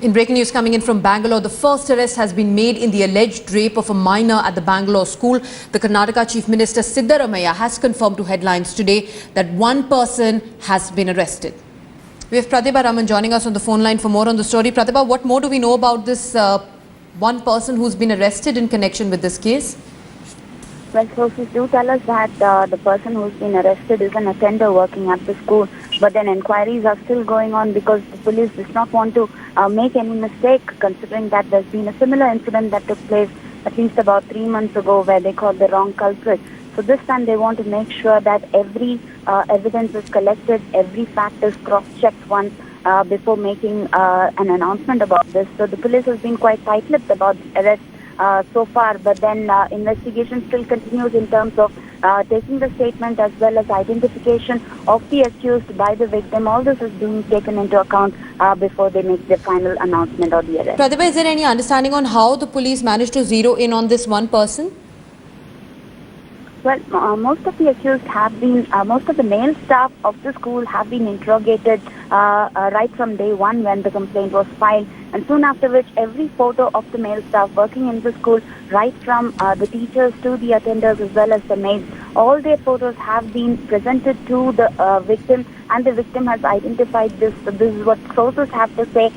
In breaking news coming in from Bangalore, the first arrest has been made in the alleged rape of a minor at the Bangalore school. The Karnataka Chief Minister Siddaramaiah has confirmed to Headlines today that one person has been arrested. We have Pratibha Raman joining us on the phone line for more on the story. Pratibha, what more do we know about this one person who's been arrested in connection with this case? Well, sources do tell us that the person who's been arrested is an attender working at the school, but then inquiries are still going on because the police does not want to make any mistake, considering that there's been a similar incident that took place at least about 3 months ago where they caught the wrong culprit. So this time they want to make sure that every evidence is collected, every fact is cross-checked once before making an announcement about this. So the police has been quite tight-lipped about the arrest so far, but then investigation still continues in terms of taking the statement as well as identification of the accused by the victim. All this is being taken into account before they make the final announcement of the arrest. Pratibha, is there any understanding on how the police managed to zero in on this one person? Well, most of the accused have been, most of the male staff of the school have been interrogated right from day one when the complaint was filed, and soon after which every photo of the male staff working in the school, right from the teachers to the attenders as well as the maids, all their photos have been presented to the victim, and the victim has identified this. So this is what sources have to say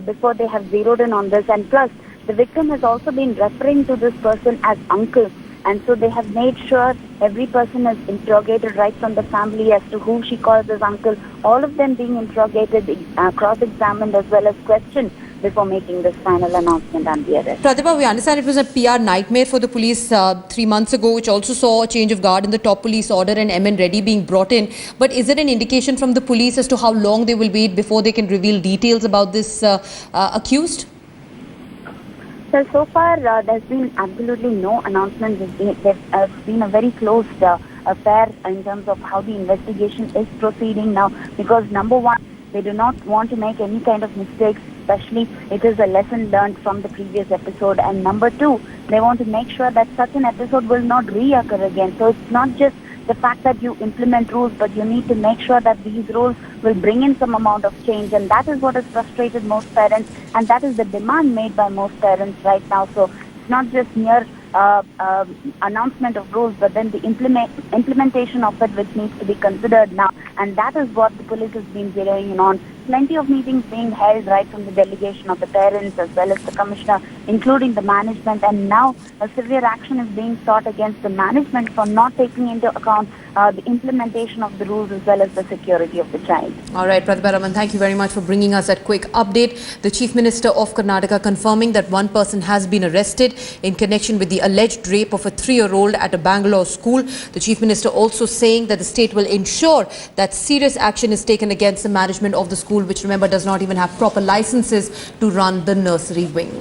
before they have zeroed in on this, and plus the victim has also been referring to this person as uncle. And so they have made sure every person is interrogated right from the family as to who she calls as uncle, all of them being interrogated, cross-examined as well as questioned before making this final announcement and the arrest. Pratibha, we understand it was a PR nightmare for the police 3 months ago, which also saw a change of guard in the top police order and M.N. Reddy being brought in. But is there an indication from the police as to how long they will wait before they can reveal details about this accused? Well, so far, there's been absolutely no announcement. There's been a very closed affair in terms of how the investigation is proceeding now, because number one, they do not want to make any kind of mistakes, especially it is a lesson learned from the previous episode. And number two, they want to make sure that such an episode will not reoccur again. So it's not just the fact that you implement rules, but you need to make sure that these rules will bring in some amount of change, and that is what has frustrated most parents, and that is the demand made by most parents right now. So it's not just mere announcement of rules, but then the implementation of it which needs to be considered now, and that is what the police has been zeroing in on. Plenty of meetings being held right from the delegation of the parents as well as the commissioner, including the management, and now a severe action is being sought against the management for not taking into account the implementation of the rules as well as the security of the child. All right, Pratibha Raman, thank you very much for bringing us that quick update. The Chief Minister of Karnataka confirming that one person has been arrested in connection with the alleged rape of a 3-year-old at a Bangalore school. The Chief Minister also saying that the state will ensure that serious action is taken against the management of the school, which, remember, does not even have proper licenses to run the nursery wing.